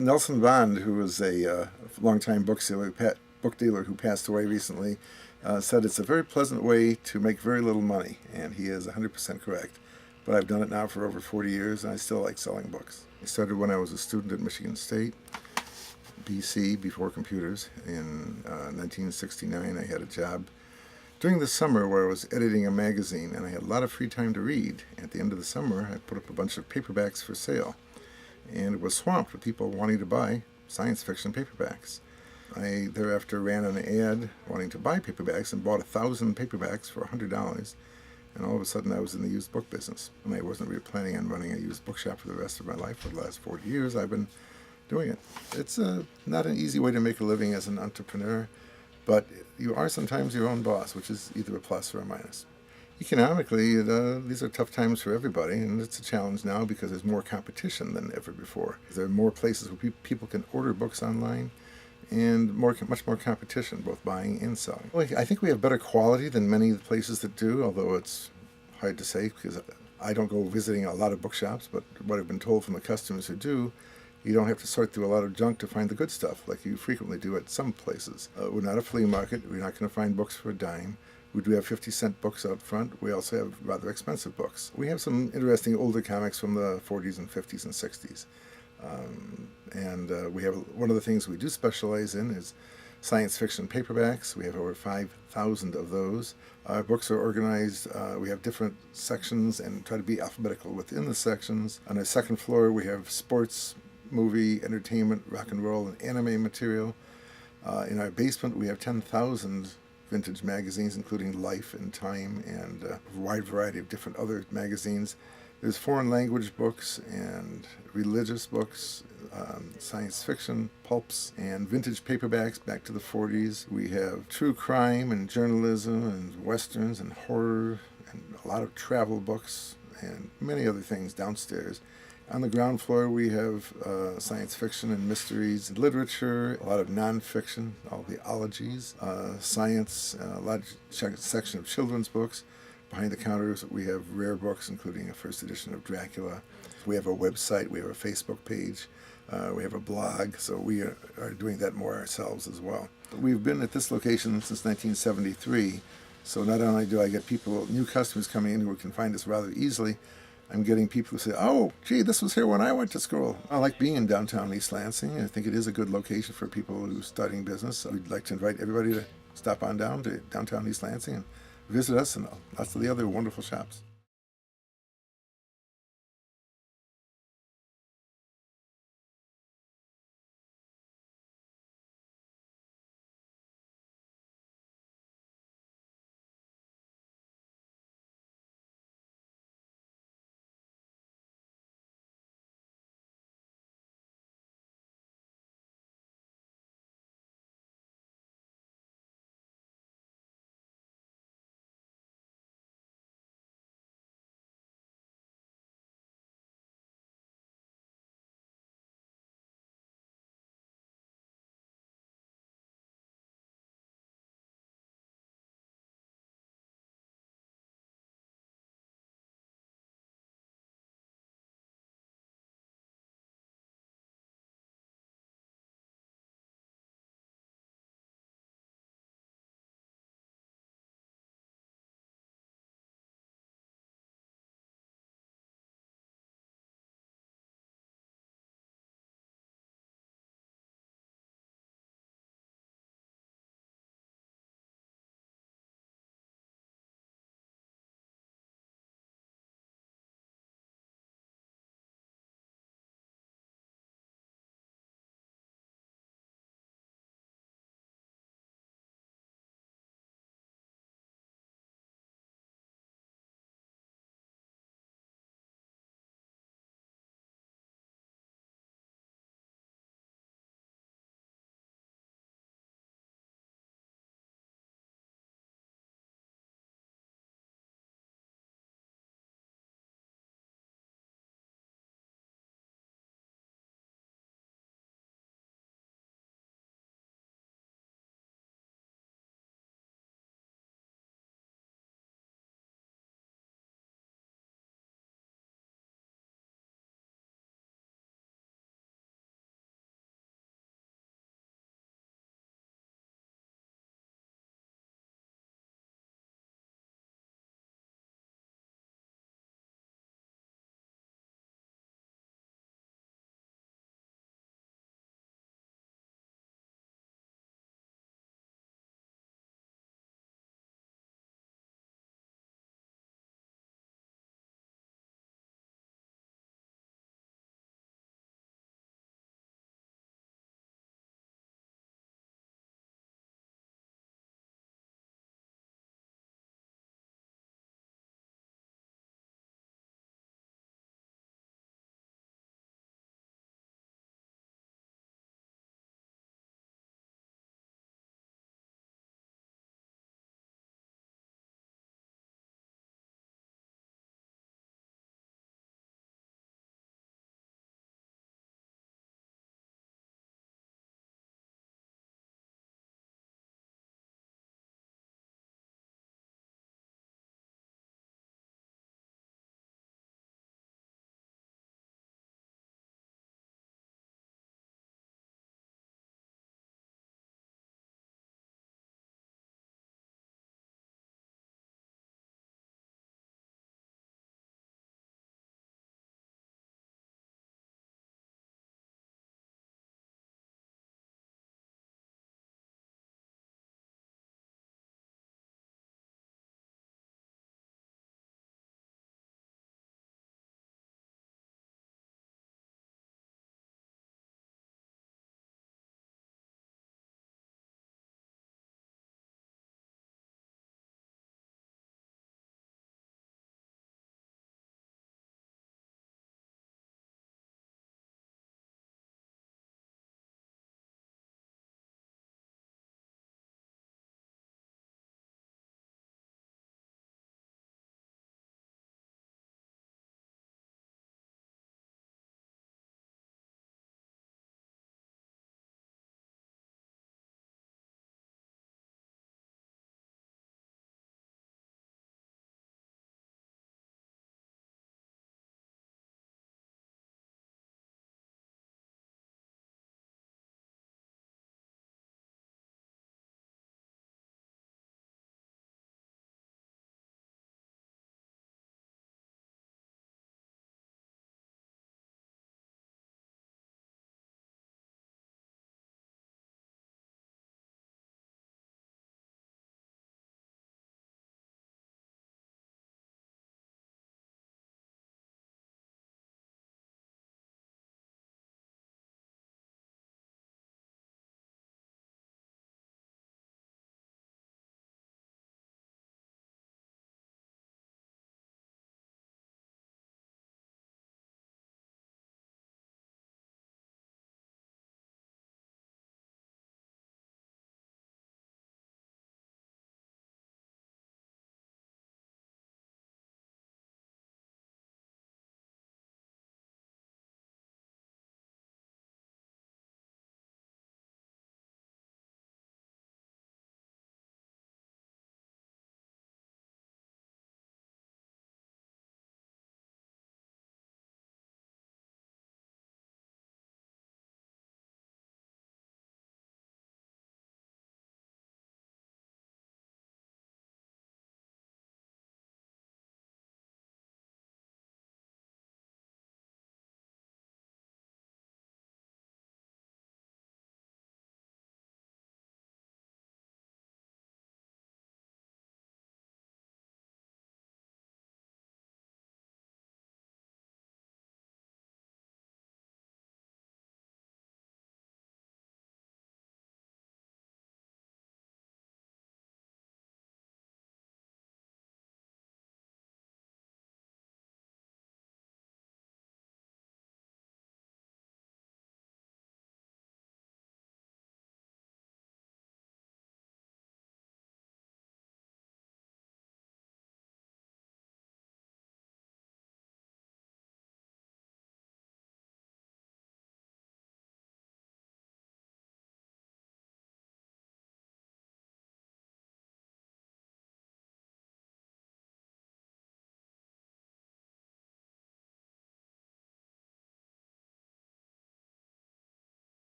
Nelson Bond, who was a longtime book dealer who passed away recently, said it's a very pleasant way to make very little money, and he is 100% correct. But I've done it now for over 40 years, and I still like selling books. I started when I was a student at Michigan State, BC, before computers. In 1969, I had a job during the summer where I was editing a magazine, and I had a lot of free time to read. At the end of the summer, I put up a bunch of paperbacks for sale, and it was swamped with people wanting to buy science fiction paperbacks. I thereafter ran an ad wanting to buy paperbacks and bought 1,000 paperbacks for $100. And all of a sudden, I was in the used book business. And I wasn't really planning on running a used bookshop for the rest of my life. For the last 40 years, I've been doing it. It's not an easy way to make a living as an entrepreneur, but you are sometimes your own boss, which is either a plus or a minus. Economically, these are tough times for everybody, and it's a challenge now because there's more competition than ever before. There are more places where people can order books online, and much more competition, both buying and selling. Well, I think we have better quality than many of the places that do, although it's hard to say because I don't go visiting a lot of bookshops, but what I've been told from the customers who do, you don't have to sort through a lot of junk to find the good stuff like you frequently do at some places. We're not a flea market. We're not going to find books for a dime. We do have 50-cent books out front. We also have rather expensive books. We have some interesting older comics from the 40s and 50s and 60s. We have one of the things we do specialize in is science fiction paperbacks. We have over 5,000 of those. Our books are organized. We have different sections and try to be alphabetical within the sections. On our second floor, we have sports, movie, entertainment, rock and roll, and anime material. In our basement, we have 10,000 vintage magazines, including Life and Time and a wide variety of different other magazines. There's foreign language books and religious books, science fiction, pulps, and vintage paperbacks back to the 40s. We have true crime and journalism and westerns and horror and a lot of travel books and many other things downstairs. On the ground floor, we have science fiction and mysteries, and literature, a lot of nonfiction, all the ologies, science, a large section of children's books. Behind the counters, we have rare books, including a first edition of Dracula. We have a website, we have a Facebook page, we have a blog, so we are doing that more ourselves as well. We've been at this location since 1973, so not only do I get new customers coming in who can find us rather easily, I'm getting people who say, oh, gee, this was here when I went to school. I like being in downtown East Lansing. I think it is a good location for people who are starting business. So we'd like to invite everybody to stop on down to downtown East Lansing and visit us and lots of the other wonderful shops.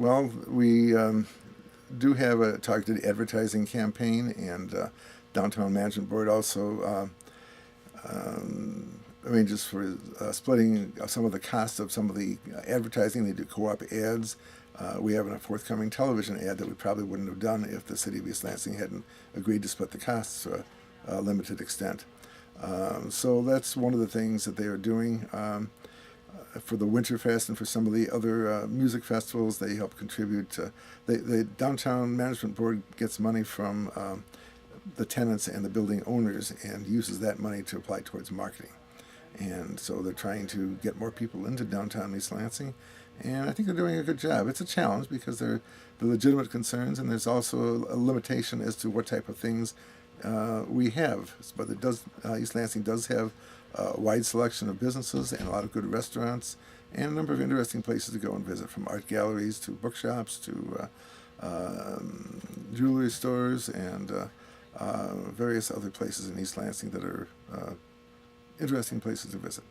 Well, we do have a targeted advertising campaign, and Downtown Management Board also arranges for splitting some of the costs of some of the advertising. They do co-op ads. We have a forthcoming television ad that we probably wouldn't have done if the city of East Lansing hadn't agreed to split the costs to a limited extent. So that's one of the things that they are doing. For the Winterfest and for some of the other music festivals, they help contribute. The Downtown Management Board gets money from the tenants and the building owners and uses that money to apply towards marketing. And so they're trying to get more people into downtown East Lansing, and I think they're doing a good job. It's a challenge because they're legitimate concerns, and there's also a limitation as to what type of things we have. But it does. East Lansing does have a wide selection of businesses and a lot of good restaurants and a number of interesting places to go and visit, from art galleries to bookshops to jewelry stores and various other places in East Lansing that are interesting places to visit.